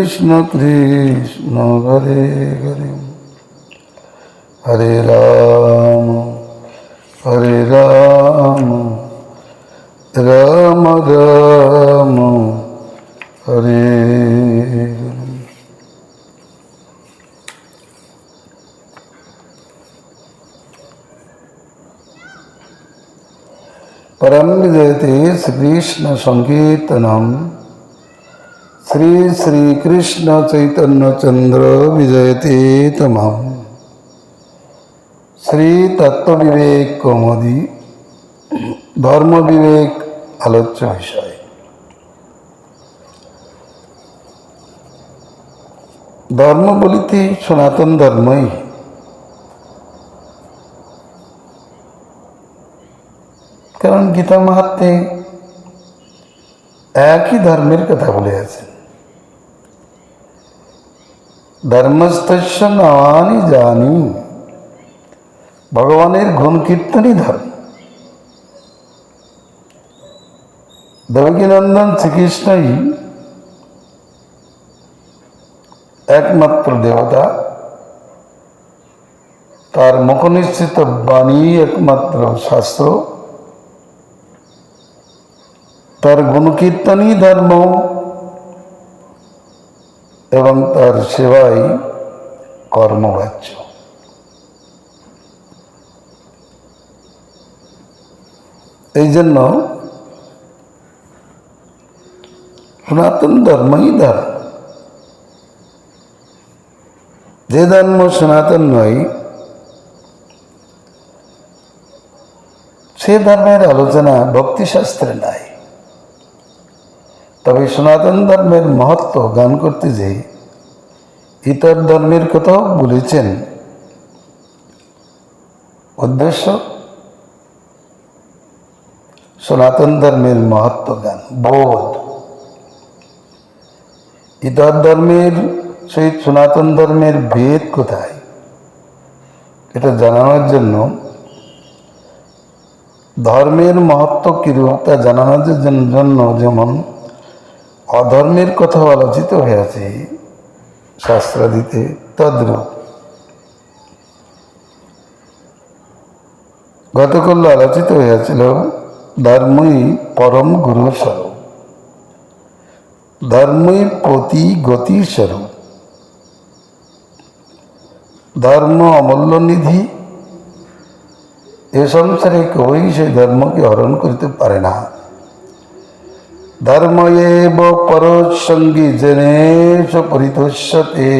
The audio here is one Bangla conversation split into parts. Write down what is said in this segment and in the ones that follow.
কৃষ্ণ কৃষ্ণ হরে হরে হরে রাম রাম রাম হরে হরে। परम विजयते श्रीकृष्ण संकीर्तनम श्री श्री कृष्ण चैतन्य चंद्र विजयते तमम श्री तत्व विवेक कौमुदी धर्म विवेक आलोच्य विषय। धर्म बोलिते सनातन धर्म ही, কারণ গীতা মাহাত্মে একই ধর্মের কথা বলে আছেন। ধর্মস্থস্য নামানি জানি, ভগবানের গুণ কীর্তনই ধর্ম। দেবকীনন্দন শ্রীকৃষ্ণই একমাত্র দেবতা, তার মুখনিশ্চিত বাণী একমাত্র শাস্ত্র, তার গুণকীর্তনই ধর্ম এবং তার সেবাই কর্মবাচ্য। এই জন্য সনাতন ধর্মই ধর্ম। যে ধর্ম সনাতন নয় সে ধর্মের আলোচনা ভক্তিশাস্ত্রে নাই। তবে সনাতন ধর্মের মহত্ব গান করতে যে ইতর ধর্মের কথাও বলেছেন, উদ্দেশ্য সনাতন ধর্মের মহত্ব গান বোধ। ইতর ধর্মের সহিত সনাতন ধর্মের ভেদ কোথায় এটা জানানোর জন্য, ধর্মের মহত্ব কিরূপ তা জানানোর জন্য যেমন অধর্মের কথা আলোচিত হয়েছে শাস্ত্রাদিতে, তদ্রূপ গতকাল আলোচিত হয়েছিল ধর্মই পরম গুরু স্বরূপ, ধর্মই পতি গতি স্বরূপ, ধর্ম অমূল্য নিধি। এ সংসারে কেউই সেই ধর্মকে হরণ করতে পারে না। ধর্ম এব পরসঙ্গী জনেশ পরিতুষ্যতে,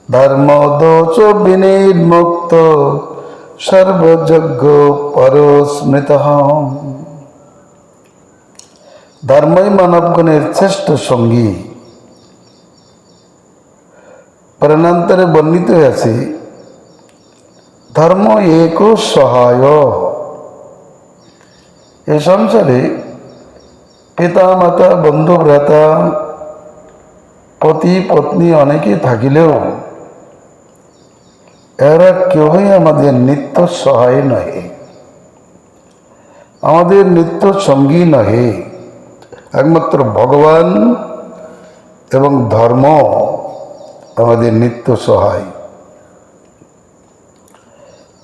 ধর্ম দোষ বিনির্মুক্ত সর্বযজ্ঞ পরস্মৃত। ধর্মই মানবগণের শ্রেষ্ঠ সঙ্গী। পরনান্তরে বর্ণিত হয়েছে ধর্ম এক সহায়। এ সংসারে পিতা মাতা বন্ধু ভ্রাতা পতি পত্নী অনেকে থাকিলেও এরা কেউই আমাদের নিত্য সহায় নহে, আমাদের নিত্য সঙ্গী নহে। একমাত্র ভগবান এবং ধর্ম আমাদের নিত্য সহায়,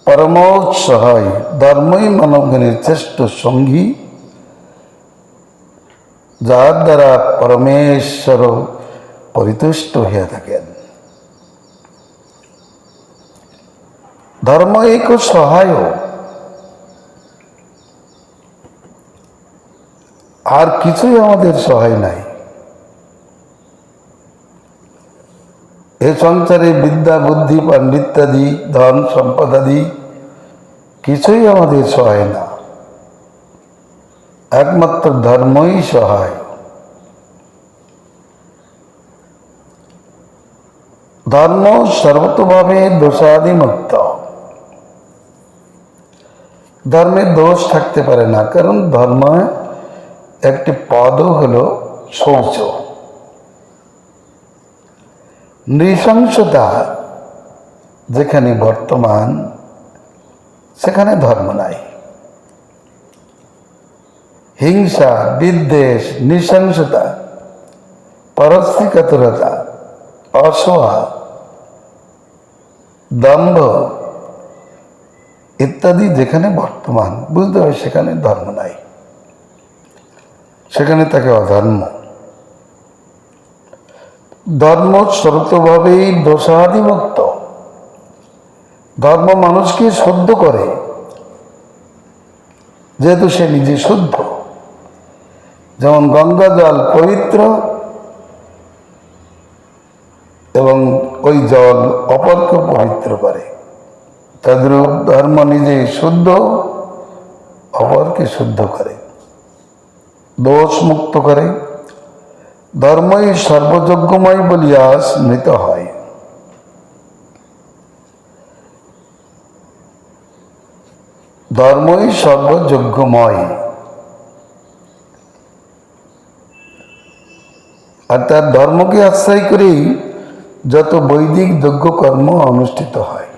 পরম সহায়। ধর্মই মানবগণের শ্রেষ্ঠ সঙ্গী, যার দ্বারা পরমেশ্বর পরিতুষ্ট হইয়া থাকেন। ধর্ম এক সহায়, আর কিছুই আমাদের সহায় নাই। এ সংসারে বিদ্যা বুদ্ধি পাণ্ডিত্যাদি ধন সম্পদাদি কিছুই আমাদের সহায় না, একমাত্র ধর্মই সহায়। ধর্ম সর্বতভাবে দোষাদিমুক্ত, ধর্মের দোষ থাকতে পারে না, কারণ ধর্ম একটি পদও হলো শৌচ। নৃশংসতা যেখানে বর্তমান সেখানে ধর্ম নাই। হিংসা, বিদ্বেষ, নৃশংসতা পরশ্রীকাতরতা, অসহা, দম্ভ ইত্যাদি যেখানে বর্তমান, বুঝতে হয় সেখানে ধর্ম নাই, সেখানে তাকে অধর্ম। ধর্ম স্বরূপভাবেই দোষাদিমুক্ত। ধর্ম মানুষকে শুদ্ধ করে, যেহেতু সে নিজে শুদ্ধ। যেমন গঙ্গা জল পবিত্র এবং ওই জল অপরকে পবিত্র করে, তদ্রূপ ধর্ম নিজে শুদ্ধ, অপরকে শুদ্ধ করে, দোষ মুক্ত করে। ধর্মই সর্বযজ্ঞময় বলিয়া স্মৃত হয়। ধর্মই সর্বযজ্ঞময়, অর্থাৎ ধর্মকে আশ্রয় করেই যত বৈদিক যজ্ঞ কর্ম অনুষ্ঠিত হয়।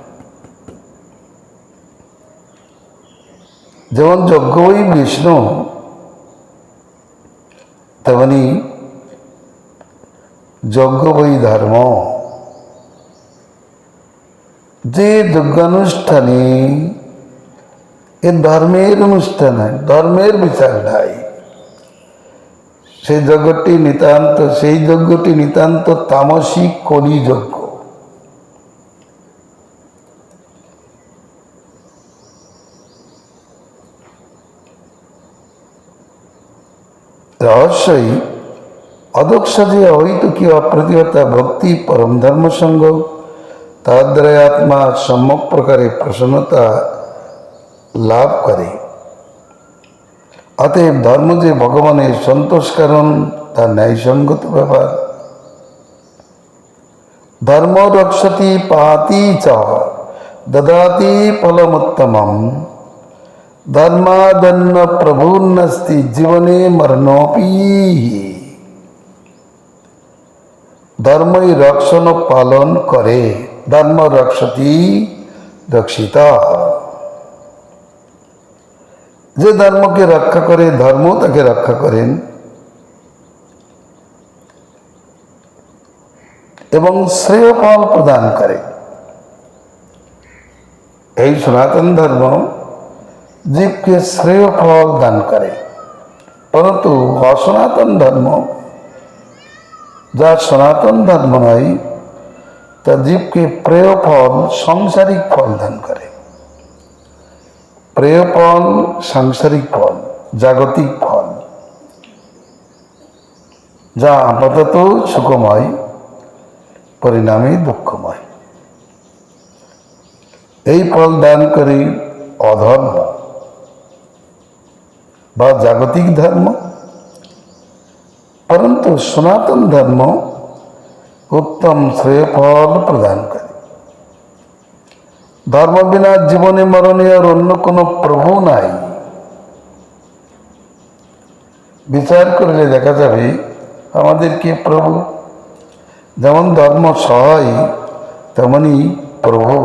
যেমন যজ্ঞই বিষ্ণু, তেমনি যজ্ঞ বই ধর্ম। যে যজ্ঞানুষ্ঠানে এ ধর্মের অনুষ্ঠান হয়, ধর্মের বিচার নাই, সেই যজ্ঞটি নিতান্ত তামসিক কলি যজ্ঞ। রহস্যই অদক্ষ যে অহৈতুকী অপ্রতিহতা ভক্তি পরম ধর্ম সঙ্গ, তার দ্বারা আত্মা সম্যক প্রকারে প্রসন্নতা লাভ করে। অতএব ধর্ম যে ভগবানের সন্তোষ কারণ, তার ন্যায়সঙ্গত ব্যাপার। ধর্ম রক্ষতি পাতি চ দদাতি ফলমুত্তমম, ধর্মাদন্য প্রভুর্নস্তি জীবনে মরণোপি। ধর্মই রক্ষণ পালন করে, ধর্ম রক্ষতি রক্ষিত। যে ধর্মকে রক্ষা করে, ধর্ম তাকে রক্ষা করেন। এবং শ্রেয় ফল প্রদান করে। এই সনাতন ধর্ম জীবকে শ্রেয় ফল দান করে, পরন্তু অসনাতন ধর্ম, যা সনাতন ধর্ম নয়, তা জীবকে প্রেয় ফল, সাংসারিক ফল দান করে। প্রেয় ফল, সাংসারিক ফল, জাগতিক ফল, যা আপাতত সুখময়, পরিণামে দুঃখময়। এই ফল দান করে অধর্ম বা জাগতিক ধর্ম। পরন্তু সনাতন ধর্ম উত্তম শ্রেয় ফল প্রদান করে। ধর্ম বিনা জীবনে মরণে আর অন্য কোনো প্রভু নাই। বিচার করলে দেখা যাবে আমাদের কে প্রভু। যেমন ধর্ম সহায়, তেমনি প্রভু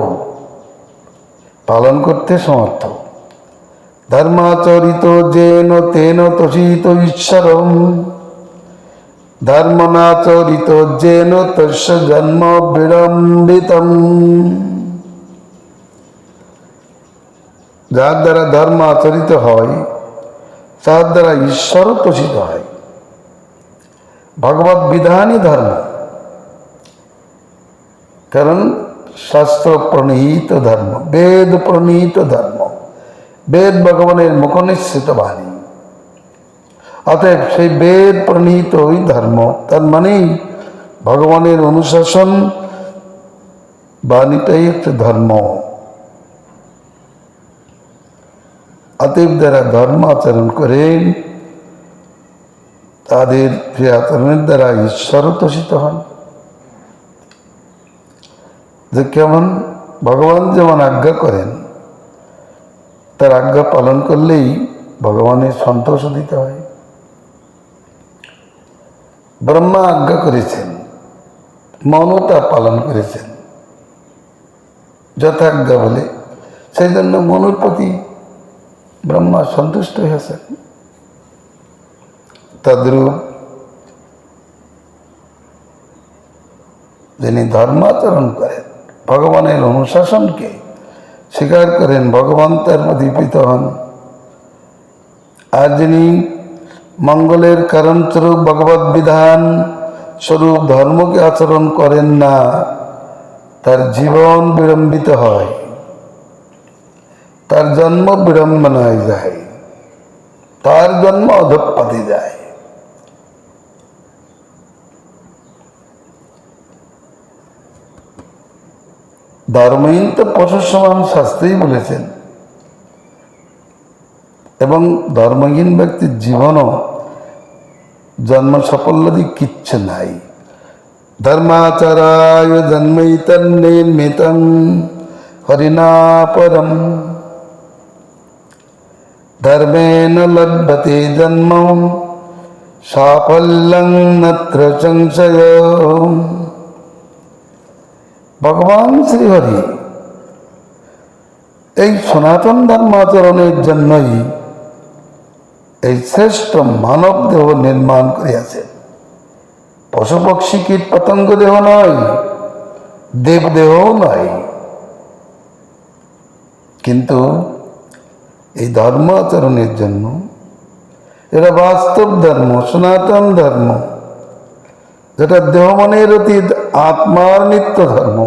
পালন করতে সমর্থ। ধর্মাচরিত যেন তেন তোষিত ঈশ্বরম, ধর্মনাচরিত যেন তস্য জন্ম বিড়ম্বিতম। যার দ্বারা ধর্ম আচরিত হয়, তার দ্বারা ঈশ্বর তোষিত হয়। ভগবত বিধানই ধর্ম, কারণ শাস্ত্র প্রণীত ধর্ম, বেদ প্রণীত ধর্ম, বেদ ভগবানের মুখনিসৃত বাণী। অতএব সেই বেদ প্রণীত ওই ধর্ম, তার মানেই ভগবানের অনুশাসন বাণীটাই একটা ধর্ম। অতএব যারা ধর্ম আচরণ করেন, তাদের সে আচরণের দ্বারা ঈশ্বর তোষিত হন। যে কেমন ভগবান যেমন আজ্ঞা করেন, তার আজ্ঞা পালন করলেই ভগবানের সন্তোষ দিতে হয়। ব্রহ্মা আজ্ঞা করেছেন, মৌনতা পালন করেছেন যথাজ্ঞা বলে, সেই জন্য মনুর প্রতি ব্রহ্মা সন্তুষ্ট হয়েছেন। তদ্রূপ যিনি ধর্মাচরণ করেন, ভগবানের অনুশাসনকে স্বীকার করেন, ভগবান তার প্রতিপিত হন। আর যিনি মঙ্গলের কারণস্বরূপ ভগবত বিধান স্বরূপ ধর্মকে আচরণ করেন না, তার জীবন বিড়ম্বিত হয়, তার জন্ম বিড়ম্বনায় যায়, তার জন্ম অধঃপতনে যায়। ধর্মহীন তো পশুর সমান শাস্ত্রেই বলেছেন, এবং ধর্মহীন ব্যক্তির জীবনও জন্ম সাফল্যাদি কিচ্ছু নাই। ধর্মাচারায় জন্মৈতন্নির্মিতং হরিণা পরম ধর্মেণ লভ্যতে জন্ম সাফল্যং নত্র সংশয়। ভগবান শ্রীহরি এই সনাতন ধর্মাচরণের জন্যই এই শ্রেষ্ঠ মানব দেহ নির্মাণ করিয়াছেন। পশু পক্ষী কীট পতঙ্গ দেহ নয়, দেব দেহও নয়। কিন্তু এই ধর্ম আচরণের জন্য, এটা বাস্তব ধর্ম, সনাতন ধর্ম, যেটা দেহ মনের অতীত আত্মার নিত্য ধর্ম,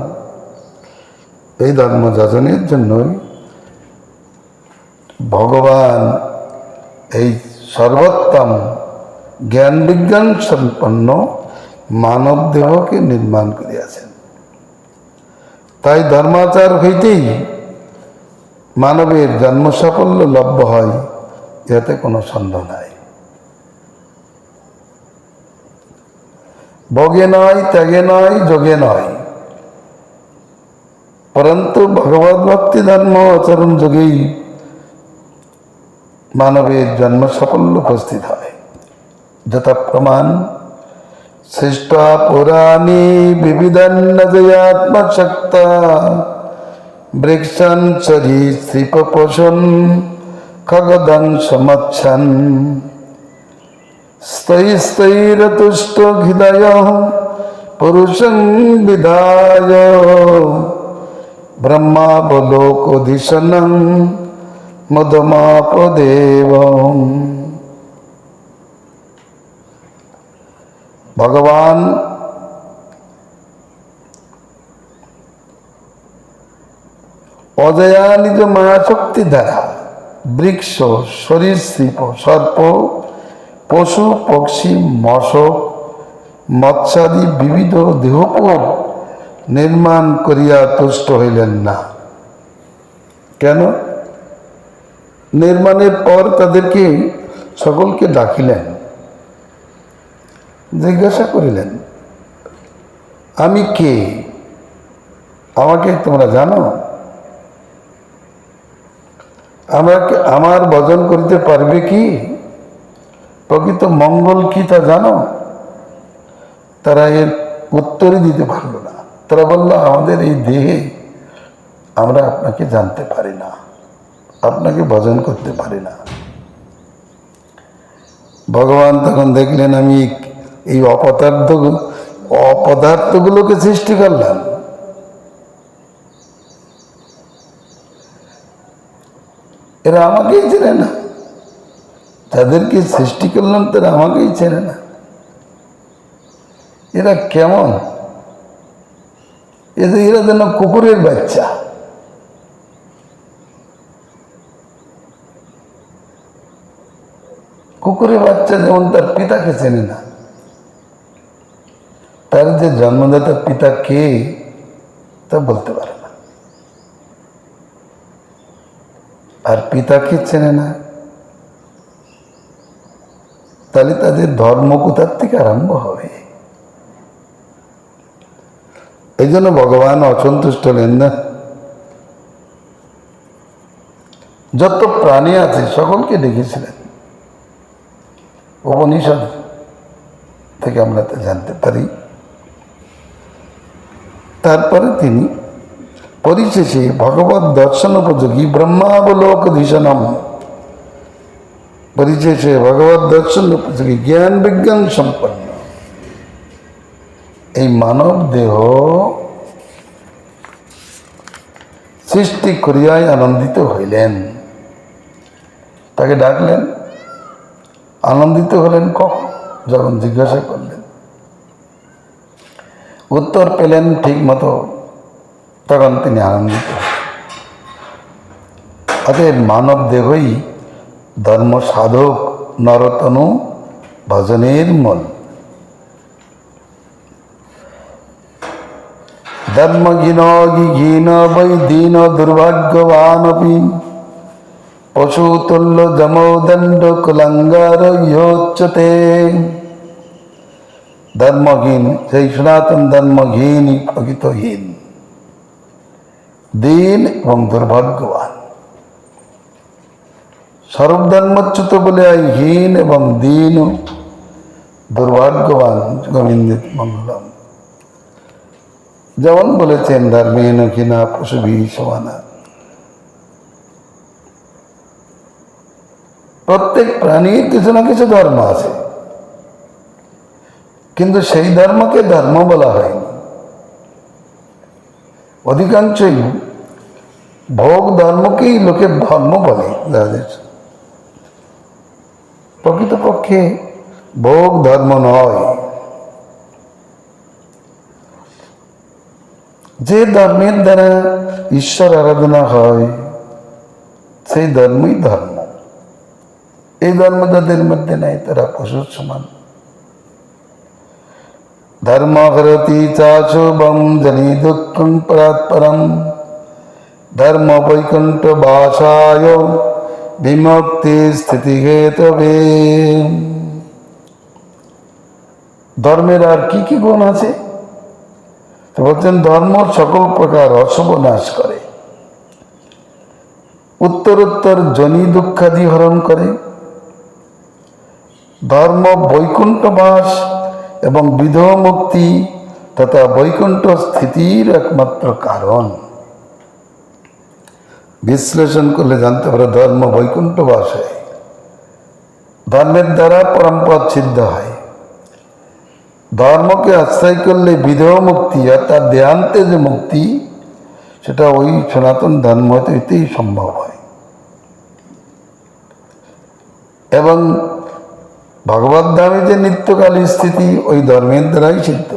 এই ধর্ম যাচনের জন্যই ভগবান এই সর্বোত্তম জ্ঞান বিজ্ঞান সম্পন্ন মানব দেহকে নির্মাণ করিয়াছেন। তাই ধর্মাচার হইতেই মানবের জন্ম সাফল্য লভ্য হয়, এতে কোনো সন্দেহ নাই। ভোগে নয়, ত্যাগে নয়, যোগে নয়, পরন্তু ভগবত ভক্তি ধর্ম আচরণ যোগেই মানবের জন্ম সাফল্য উপস্থিত হয়। যথা প্রমাণ সৃষ্টা পুরাণী বিবিধান্নজয়াত্মশক্তা বৃক্ষান সরীসৃপ পশুন খগদং সমচ্ছন স্তৈস্তৈরতুষ্ট হৃদয় পুরুষং বিধায় ব্রহ্মাবলোকধিষণং মদমাপদেব। ভগবান অজয়া নিজ মায়াশক্তি দ্বারা বৃক্ষ, সরীসৃপ, সর্প, পশু পক্ষী, মশক, মৎস্যাদি বিবিধ দেহপর নির্মাণ করিয়া তুষ্ট হইলেন না। কেন? নির্মাণের পর তাদেরকে সকলকে ডাকিলেন, জিজ্ঞাসা করিলেন, আমি কে? আমাকে তোমরা জানো? আমার ভজন করিতে পারবে কি? প্রকৃত মঙ্গল কি তা জানো? তারা এর উত্তরই দিতে পারল না। তারা বলল, আমাদের এই দেহে আমরা আপনাকে জানতে পারি না, আপনাকে ভজন করতে পারি না। ভগবান তখন দেখলেন, আমি এই অপদার্থগুলোকে সৃষ্টি করলাম, এরা আমাকেই চেনে না। তাদেরকে সৃষ্টি করলাম, তারা আমাকেই চেনে না। এরা কেমন? এরা যেন কুকুরের বাচ্চা। কুকুরের বাচ্চা যেমন তার পিতাকে চেনে না, তার যে জন্মদাতা পিতা কে তা বলতে পারে না, আর পিতাকে চেনে না, তাহলে তাদের ধর্ম কোথার থেকে আরম্ভ হবে? এই জন্য ভগবান অসন্তুষ্ট হলেন না। যত প্রাণী আছে সকলকে ডেকেছিলেন। উপনিষদ থেকে আমরা তা জানতে পারি। তারপরে তিনি পরিশেষে ভগবত দর্শন উপযোগী ব্রহ্মাবলোকধিষণম, পরিশেষে ভগবত দর্শন উপযোগী জ্ঞান বিজ্ঞান সম্পন্ন এই মানব দেহ সৃষ্টি করিয়াই আনন্দিত হইলেন। তাকে ডাকলেন, আনন্দিত হলেন কখন? যখন জিজ্ঞাসা করলেন, উত্তর পেলেন ঠিক মতো, তখন তিনি আনন্দিত হলেন। অতএব মানব দেহই ধর্ম সাধক নরতনু ভজনের মূল। ধর্মহীন ঘীন বৈ দীন দুর্ভাগ্যবানপি পশুতুল্য যমোদণ্ড কুলঙ্গার ইহোচ্যতে। ধর্মহীন, সেই সনাতন ধর্মহীনই প্রকৃতহীন, দীন এবং দুর্ভাগ্যবান। সর্বধর্মচ্যুত বলে হীন এবং দীন দুর্ভাগ্যবান গোবিন্দিত মঙ্গলম। যেমন বলেছেন ধর্মেন কিনা পশুভি সমানা। প্রত্যেক প্রাণীর কিছু না কিছু ধর্ম আছে, কিন্তু সেই ধর্মকে ধর্ম বলা হয়নি। অধিকাংশই ভোগ ধর্মকেই লোকে ধর্ম বলে। প্রকৃতপক্ষে ভোগ ধর্ম নয়। যে ধর্মের দ্বারা ঈশ্বর আরাধনা হয় সেই ধর্মই ধর্ম। এই ধর্ম যাদের মধ্যে নাই তারা পশুর সমান। ধর্ম করতি চাশুভম জনি দুঃখং পরাৎপরম ধর্ম বৈকুণ্ঠ বাসায় বিমুক্তি স্থিতি হেতবে। ধর্মের আর কি কি গুণ আছে? বলছেন ধর্ম সকল প্রকার অশুভ নাশ করে, উত্তরোত্তর জনি দুঃখাদি হরণ করে। ধর্ম বৈকুণ্ঠ বাস এবং বিধব মুক্তি তথা বৈকুণ্ঠ স্থিতির একমাত্র কারণ। বিশ্লেষণ করলে জানতে পারে ধর্ম বৈকুণ্ঠ বাস হয়, ধর্মের দ্বারা পরমপদ সিদ্ধ হয়। ধর্মকে আশ্রয় করলে বিধব মুক্তি অর্থাৎ দেহান্তে যে মুক্তি, সেটা ওই সনাতন ধর্ম হইতেই সম্ভব হয়। এবং ভগবত ধামে যে নিত্যকালীন স্থিতি ওই ধর্মের দ্বারাই সিদ্ধ,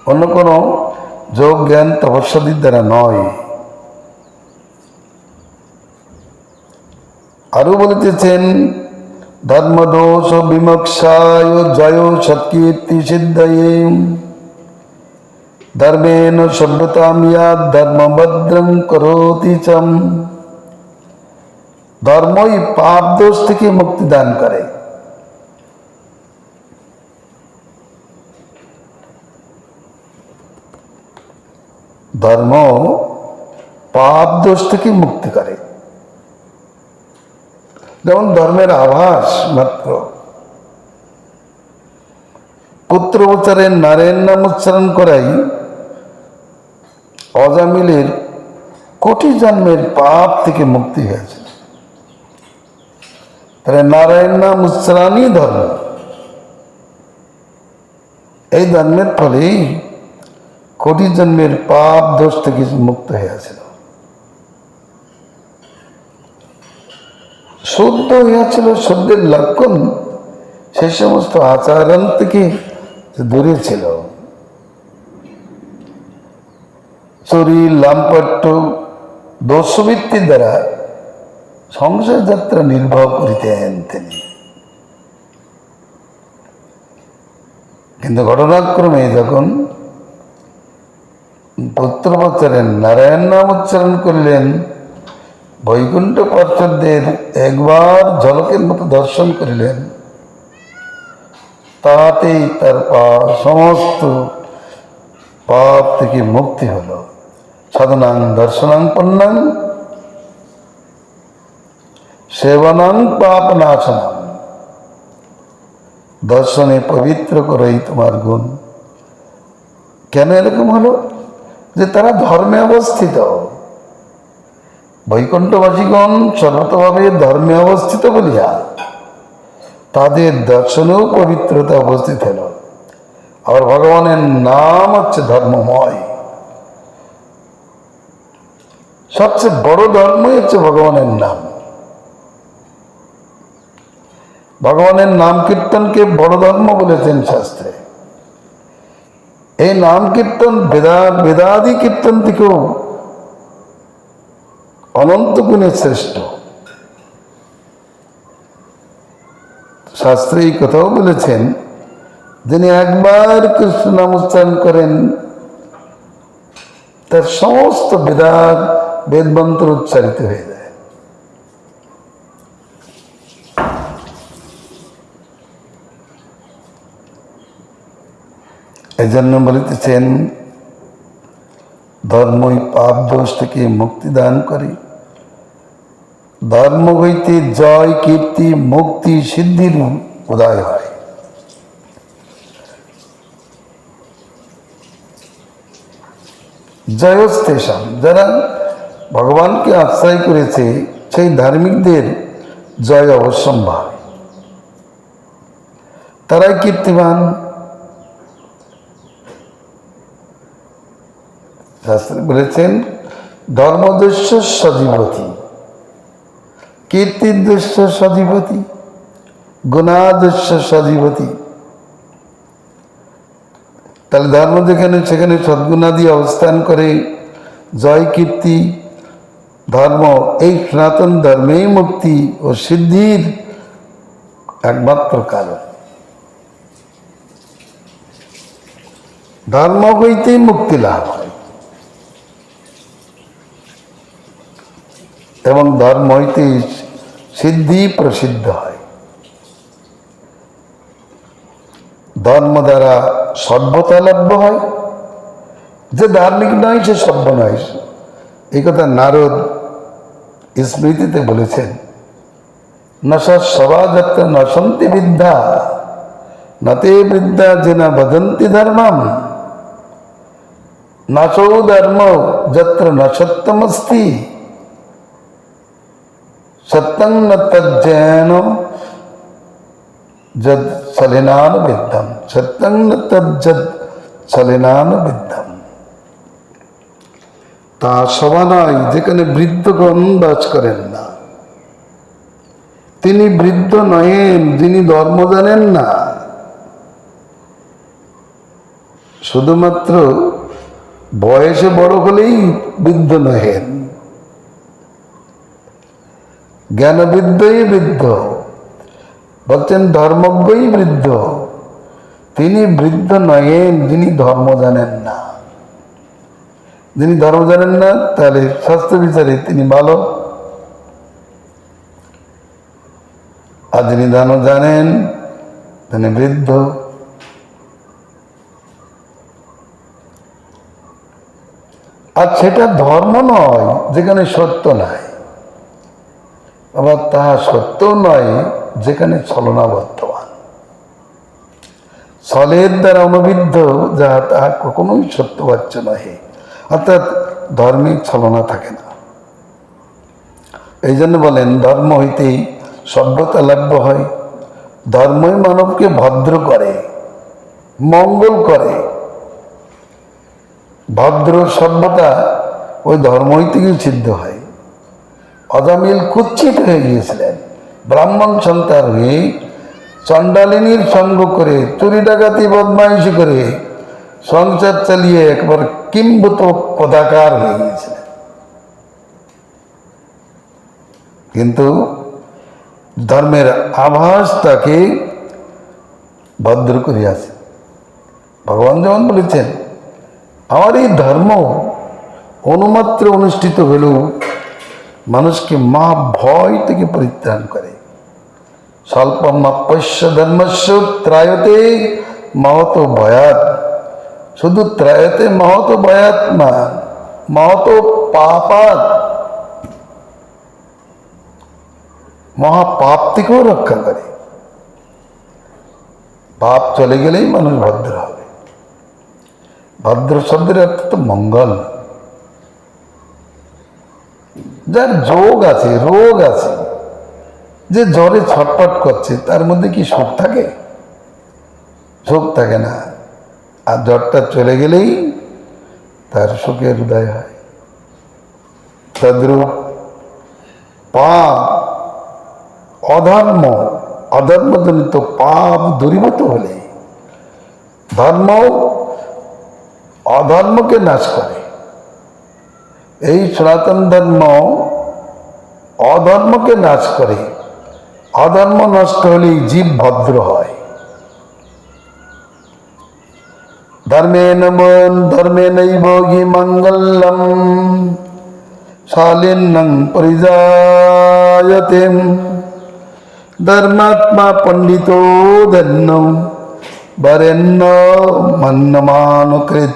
অন্য কোনো যোগ জ্ঞান তপস্যাদির দ্বারা নয়। আরো বলিতেছেন ধর্মদোষ বিমোক্ষায় জয় সৎকীর্তি সিদ্ধয়ে ধর্মেন সভ্যতাম ইয়াদ ধর্মভদ্রং করোতি চম। ধর্মই পাপ দোষ থেকে মুক্তি দান করে। ধর্ম পাপ দোষ থেকে মুক্তি করে। যেমন ধর্মের আভাস মাত্র। পুত্র উচ্চারণ নারায়ণ নাম উচ্চারণ করাই অজামিলের কোটি জন্মের পাপ থেকে মুক্তি হয়েছে। তাহলে নারায়ণ নাম উচ্চারণই ধর্ম। এই ধর্মের ফলেই কোটি জন্মের পাপ দোষ থেকে মুক্ত হয়েছিল, শুদ্ধ হইয়াছিল। শুদ্ধের লক্ষণ সেই সমস্ত আচরণ থেকে দূরে ছিল। চুরি লাম্পট্য দোষবৃত্তির দ্বারা সংসার যাত্রা নির্বাহ করিতেন তিনি। কিন্তু ঘটনাক্রমে যখন পুত্রবচরের নারায়ণ নাম উচ্চারণ করলেন, বৈকুণ্ঠ পার্শ্বদের একবার ঝলকের মতো দর্শন করিলেন, তাতেই তার সমস্ত পাপ থেকে মুক্তি হল। সাধনাং দর্শনাং পন্নাং সেবনাং পাপ নাশনাং। দর্শনে পবিত্র করেই তোমার গুণ। কেন এরকম হলো? যে তারা ধর্মে অবস্থিত। বৈকুণ্ঠবাসীগণ সর্বতভাবে ধর্মে অবস্থিত বলিয়া তাদের দর্শনেও পবিত্রতা উপস্থিত হল। আর ভগবানের নাম হচ্ছে ধর্মময়। সবচেয়ে বড় ধর্মই হচ্ছে ভগবানের নাম। ভগবানের নাম কীর্তনকে বড় ধর্ম বলেছেন শাস্ত্রে। এই নাম কীর্তন বেদাদি কীর্তন থেকেও অনন্ত গুণে শ্রেষ্ঠ। শাস্ত্রে এই কথাও বলেছেন, যিনি একবার কৃষ্ণ নাম উচ্চারণ করেন তার সমস্ত বেদমন্ত্র উচ্চারিত হয়ে যায়। এই জন্য বলিতেছেন, ধর্মই পাপ দোষ থেকে মুক্তি দান করে। ধর্ম হইতে জয়, কীর্তি, মুক্তি, সিদ্ধির উদয় হয়। জয়স্তেষাম, যারা ভগবানকে আশ্রয় করেছে সেই ধার্মিকদের জয় অবশ্যম্ভাবী, তারাই কীর্তিমান। শাস্ত্রে বলেছেন, ধর্মদস্য সজীবতী, কীর্তিদস্য সজীবতী, গুণাদস্য সজীবতী। তাহলে ধর্ম যেখানে সেখানে সদ্গুণাদি অবস্থান করে। জয়, কীর্তি, ধর্ম, এই সনাতন ধর্মেই মুক্তি ও সিদ্ধির একমাত্র কারণ। ধর্ম হইতেই মুক্তি লাভ হয় এবং ধর্ম হইতে সিদ্ধি প্রসিদ্ধ হয়। ধর্ম দ্বারা সভ্যতা লাভ্য হয়। যে ধার্মিক নয় সে সভ্য নয়, এই কথা নারদ স্মৃতিতে বলেছেন। নশা সভাযাত্র নশন্তি বিদ্যা, নতে বিদ্যা যেনা বদন্তি ধর্মম, নাচৌ ধর্ম যত্র ন সত্যমস্তি, সত্যং ন তজ্জেন যদ ছলেনান বিদ্যম, সত্যং ন তজ্জদ ছলেনান বিদ্যম। তা সভা নয় যেখানে বৃদ্ধগণ বাস করেন না। তিনি বৃদ্ধ নহেন যিনি ধর্ম জানেন না। শুধুমাত্র বয়সে বড় হলেই বৃদ্ধ নহেন, জ্ঞানবৃদ্ধই বৃদ্ধ। বলছেন ধর্মজ্ঞই বৃদ্ধ, তিনি বৃদ্ধ নহেন যিনি ধর্ম জানেন না। যিনি ধর্ম জানেন না তাহলে শাস্ত্র বিচারে তিনি ভালো, আর যিনি ধর্ম জানেন তিনি বৃদ্ধ। আর সেটা ধর্ম নয় যেখানে সত্য নাই, আবার তাহা সত্য নয় যেখানে ছলনা বর্তমান। ছলের দ্বারা অনুবিদ্ধ যাহা তাহা কখনোই সত্যবাচ্য নহে, অর্থাৎ ধর্মে ছলনা থাকে না। এই জন্য বলেন ধর্ম হইতেই সভ্যতা লাভ্য হয়। ধর্মই মানবকে ভদ্র করে, মঙ্গল করে। ভদ্র সভ্যতা ওই ধর্ম হইতেই সিদ্ধ হয়। অজামিল কুচ্ছিত হয়ে গিয়েছিলেন, ব্রাহ্মণ সন্তান হয়ে চণ্ডালিনীর সঙ্গ করে, চুরি ডাকাতি বদমাইশি করে সংসার চালিয়ে একবার কিম্ভূত পদাকার হয়ে গিয়েছিলেন। কিন্তু ধর্মের আভাস তাকে ভদ্র করিয়াছে। ভগবান যেমন বলেছেন, আমার এই ধর্ম অনুমাত্র অনুষ্ঠিত হলেও মানুষকে মা ভয় থেকে পরিত্রাণ করে। স্বল্পমাপ্যস্য ধর্মস্য ত্রায়তে মহত ভয়াত। শুধু ত্রায়তে মহত ভয়াত না, মহত পাপাত, মহাপাপ থেকেও রক্ষা করে। পাপ চলে গেলেই মানুষ ভদ্র হবে। ভদ্র শব্দের অর্থ তো মঙ্গল। যার যোগ আছে, রোগ আছে, যে জ্বরে ছটফট করছে, তার মধ্যে কি সুখ থাকে? সুখ থাকে না। আর জ্বরটা চলে গেলেই তার সুখের উদয় হয়। তদ্রূপ পাপ, অধর্মজনিত পাপ দূরীভূত হলে ধর্ম অধর্মকে নাশ করে। এই সনাতন ধর্ম অধর্মকে নাশ করে। অধর্ম নষ্ট হলেই জীব ভদ্র হয়। ধর্মেনৈব হি মঙ্গলম শালিন্যং পরিজায়তে ধর্মাত্মা পণ্ডিতো ধন্য বরেণ্য মন্যমানুকৃত।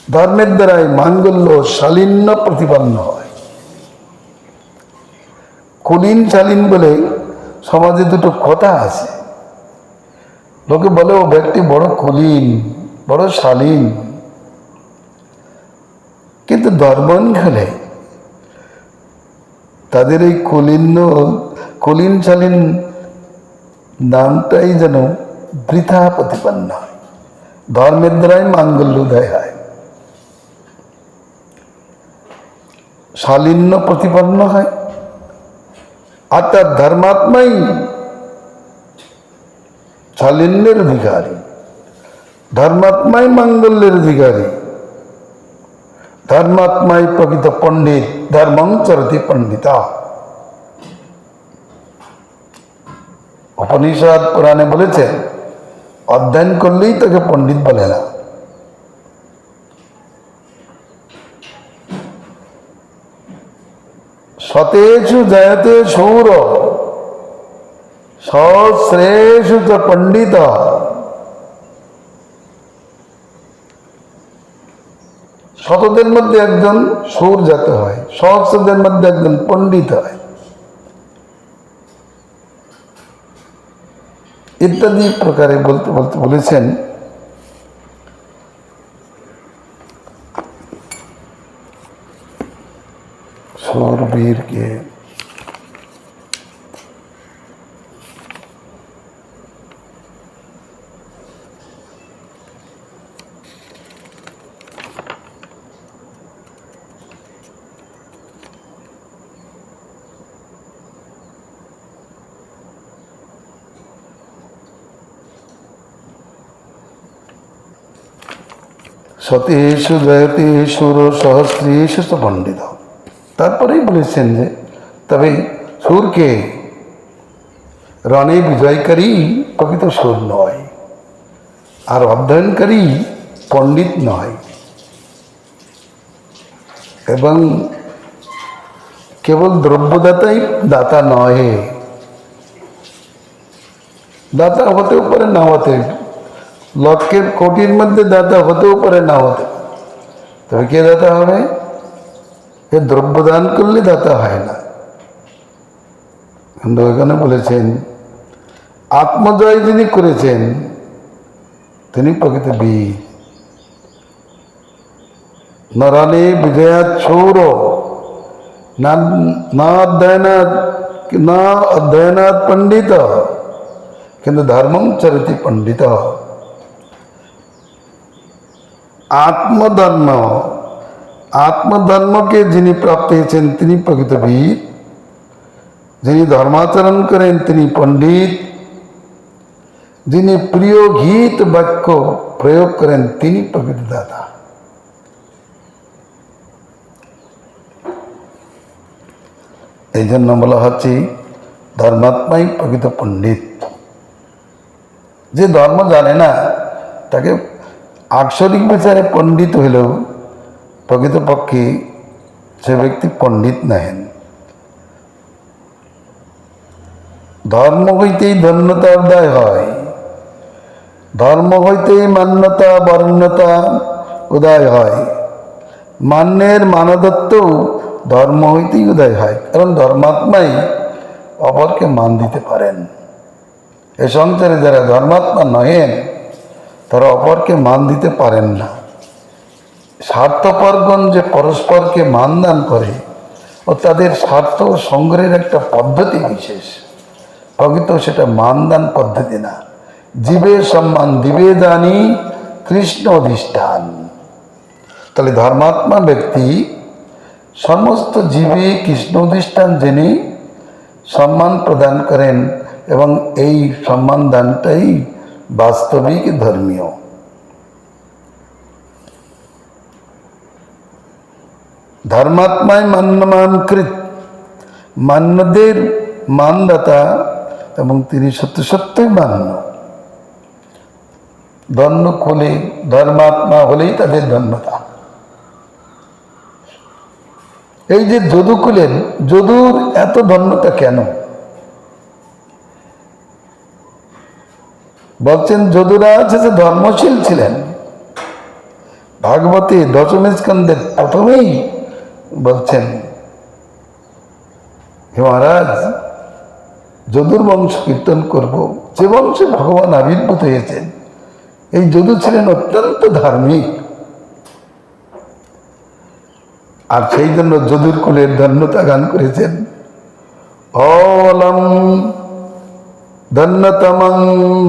ধর্মের দ্বারাই মাঙ্গল্য শালিন্য প্রতিপন্ন হয়। কুলীন শালীন বলে সমাজে দুটো কথা আছে। লোকে বলে ও ব্যক্তি বড় কুলীন, বড় শালীন, কিন্তু ধর্মহীন হলে তাদের এই কুলীন শালীন নামটাই যেন বৃথা প্রতিপন্ন হয়। ধর্মের দ্বারাই মাঙ্গল্য উদয় হয়, শালীন্য প্রতিপন্ন হয়। আর তার ধর্মাত্মাই শালীন্যের অধিকারী, ধর্মাত্মাই মাঙ্গল্যের অধিকারী, ধর্মাত্মাই প্রকৃত পণ্ডিত। ধর্মং চরতি পণ্ডিতা। উপনিষদ পুরাণে বলেছে অধ্যয়ন করলেই তাকে পণ্ডিত বলে না। শতেষু জয়তে শৌর সহস্রেষু চ পণ্ডিত। শতদের মধ্যে একজন শৌর জাত হয়, সহস্রদের মধ্যে একজন পণ্ডিত হয়, ইত্যাদি প্রকারে বলতে বলতে বলেছেন। শৌরবীরকে শতেষু জয়তে সুর সহস্রেষু চ পণ্ডিত। তারপরেই বলেছেন যে তবে সুরকে রণে বিজয়কারী প্রকৃত সুর নয়, আর অধ্যয়নকারী পণ্ডিত নয়। এবং কেবল দ্রব্যদাতাই দাতা নয়, দাতা হতেও পারে না হতে, লক্ষের কোটির মধ্যে দাতা হতেও পারে না হতে। তবে কে দাতা হবে? এ দ্রব্যদান করলে দাতা হয় না। কিন্তু এখানে বলেছেন আত্মজয় যিনি করেছেন তিনি প্রকৃত বীর। নরণে বিজয়াৎ শৌর না অধ্যয়নাৎ পণ্ডিত কিন্তু ধর্মং চরতি পণ্ডিত। আত্মধর্মকে যিনি প্রাপ্ত হয়েছেন তিনি প্রকৃত বীর। যিনি ধর্মাচরণ করেন তিনি পণ্ডিত। যিনি প্রিয় গীত বাক্য প্রয়োগ করেন তিনি প্রকৃত দাতা। এই জন্য বলা হচ্ছে ধর্মাত্মাই প্রকৃত পণ্ডিত। যে ধর্ম জানে না তাকে আক্ষরিক বিচারে পণ্ডিত হইলেও প্রকৃতপক্ষে সে ব্যক্তি পণ্ডিত নহেন। ধর্ম হইতেই ধন্যতা উদয় হয়, ধর্ম হইতেই মান্যতা বর্ণতা উদয় হয়। মান্যের মানদত্ব ধর্ম হইতেই উদয় হয়, কারণ ধর্মাত্মাই অপরকে মান দিতে পারেন। এ সংসারে যারা ধর্মাত্মা নহেন তারা অপরকে মান দিতে পারেন না। স্বার্থপরগণ যে পরস্পরকে মান দান করে ও তাদের স্বার্থ সংগ্রহের একটা পদ্ধতি বিশেষ, প্রকৃত সেটা মানদান পদ্ধতি না, জীবে সম্মান দিবে জানি কৃষ্ণ অধিষ্ঠান। তাহলে ধর্মাত্মা ব্যক্তি সমস্ত জীবে কৃষ্ণ অধিষ্ঠান জেনে সম্মান প্রদান করেন এবং এই সম্মান দানটাই বাস্তবিক ধর্মীয়। ধর্মাত্মায় মান্যমান কৃত, মান্যদের মানদাতা এবং তিনি সত্য সত্যই মান্য। ধন্য খুলে ধর্মাত্মা হলেই তাদের ধন্যতা। এই যে যদু খুলেন, যদুর এত ধন্যতা কেন? বলছেন যদুরা আছে যে ধর্মশীল ছিলেন। ভাগবতী দশম স্কন্ধের প্রথমেই বলছেন, হে মহারাজ, যদুর বংশ কীর্তন করব, যে বংশে ভগবান আবির্ভূত হয়েছেন। এই যদু ছিলেন অত্যন্ত ধার্মিক, আর সেই জন্য যদুর কুলের ধন্যতা গান করেছেন। অলম ধন্যতমং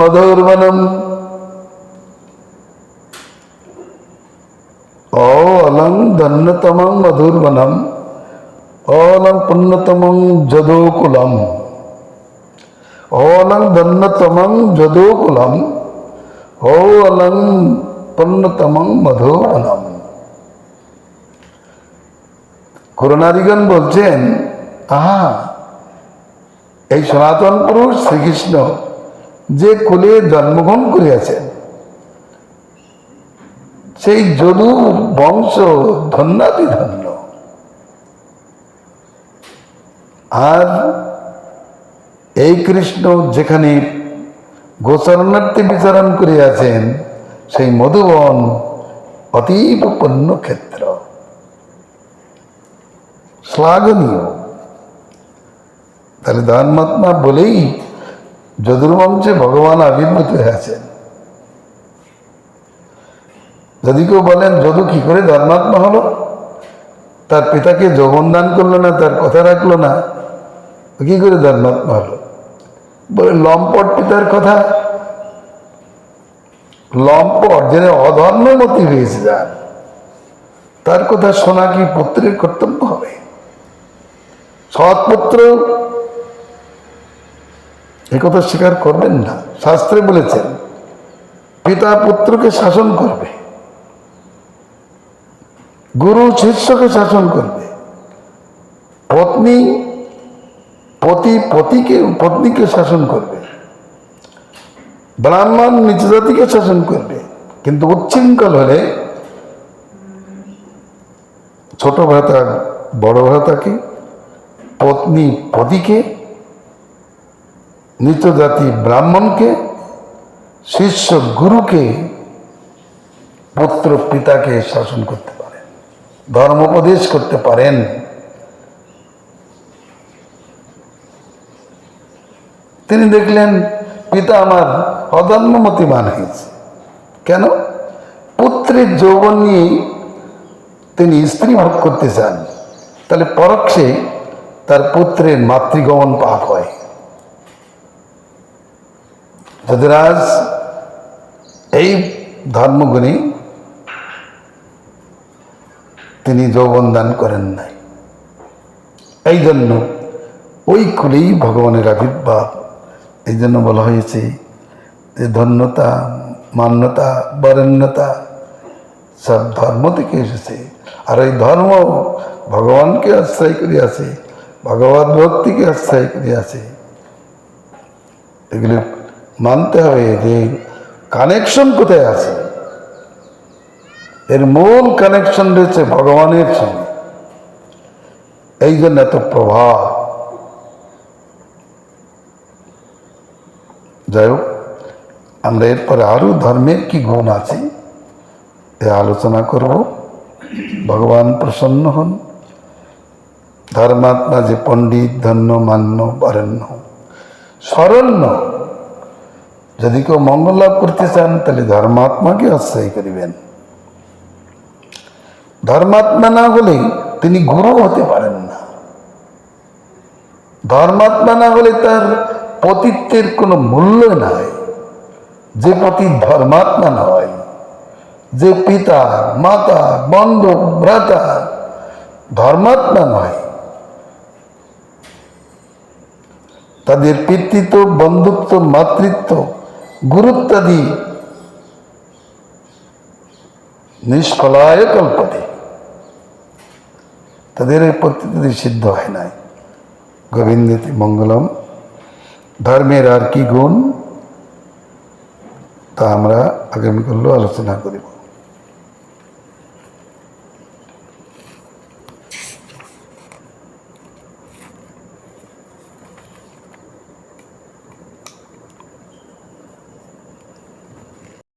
মধুরবনম, অলং ধন্যতমং মধুরবনম, অলং পুণ্যতমং যদুকুলম, অলং ধন্যতমং যদুকুলম, অলং পুণ্যতমং মধুবনম। করুণারিগণ বলছেন, আহা, এই সনাতন পুরুষ শ্রীকৃষ্ণ যে কুলে জন্মগ্রহণ করিয়াছেন, সেই যদু বংশ ধন্যাতিধন্য। আর এই কৃষ্ণ যেখানে গোচরণার্থে বিচরণ করিয়াছেন, সেই মধুবন অতীব পুণ্য ক্ষেত্র, শ্লাঘনীয়। তাহলে ধর্মাত্মা বলেই যদুর্বংশে ভগবান আবির্ভূত হয়েছেন। যদি কেউ বলেন যদু কি করে ধর্মাত্মা হলো, তার পিতাকে যৌবন দান করলো না, তার কথা রাখলো না, কি করে ধর্মাত্মা হলো? বলে লম্পট পিতার কথা, লম্পট যেন অধর্মমতি হয়েছে যার, তার কথা শোনা কি পুত্রের কর্তব্য হবে? সৎপুত্র এ কথা স্বীকার করবেন না। শাস্ত্রে বলেছেন পিতা পুত্রকে শাসন করবে, গুরু শিষ্যকে শাসন করবে, পত্নী পত্নীকে শাসন করবে, ব্রাহ্মণ নিচ জাতিকে শাসন করবে। কিন্তু উচ্ছৃঙ্খল হলে ছোট ভ্রাতা বড় ভ্রাতাকে, পত্নী পতিকে, নিচ জাতি ব্রাহ্মণকে, শিষ্য গুরুকে, পুত্র পিতাকে শাসন করতে পারেন, ধর্মোপদেশ করতে পারেন। তিনি দেখলেন পিতা আমার অধর্মমতিমান হয়েছে। কেন? পুত্রের যৌবন নিয়ে তিনি স্ত্রী ভোগ করতে চান। তাহলে পরোক্ষে তার পুত্রের মাতৃগমন পাপ হয়। যদুরাজ এই ধর্মগুণী তিনি যৌবন দান করেন নাই। এই জন্য ওই কুলেই ভগবানের আবির্ভাব। এই জন্য বলা হয়েছে যে ধন্যতা, মান্যতা, বরেণ্যতা সব ধর্ম থেকে এসেছে। আর এই ধর্ম ভগবানকে আশ্রয় করিয়াছে, ভগবত ভক্তিকে আশ্রয় করিয়াছে। এগুলি মানতে হবে যে কানেকশন কোথায় আছে। এর মূল কানেকশন রয়েছে ভগবানের সঙ্গে। এই জন্য এত প্রভাব। যাই হোক, আমরা এরপরে আরো ধর্মের কি গুণ আছে এ আলোচনা করব। ভগবান প্রসন্ন হন। ধর্মাত্মা যে পণ্ডিত, ধন্য, মান্য, বরেণ্য, শরণ্য, যদি কেউ মঙ্গল লাভ করতে চান তাহলে ধর্মাত্মাকে আশ্রয় করিবেন। ধর্মাত্মা না হলে তিনি গুরু হতে পারেন না। ধর্মাত্মা না হলে তার পতিত্বের কোনো মূল্য নাই। যে প্রতি ধর্মাত্মা নয়, যে পিতা মাতা বন্ধু ভ্রাতা ধর্মাত্মা নয়, তাদের পিতৃত্ব বন্ধুত্ব মাতৃত্ব গুরুত্বাদি নিষ্ফলায় কল্পতে, তাদের এই প্রতিটি সিদ্ধ হয় নাই। গোবিন্দেতি মঙ্গলম। ধর্মের আর কি গুণ তা আমরা আগামীকাল আলোচনা করিব।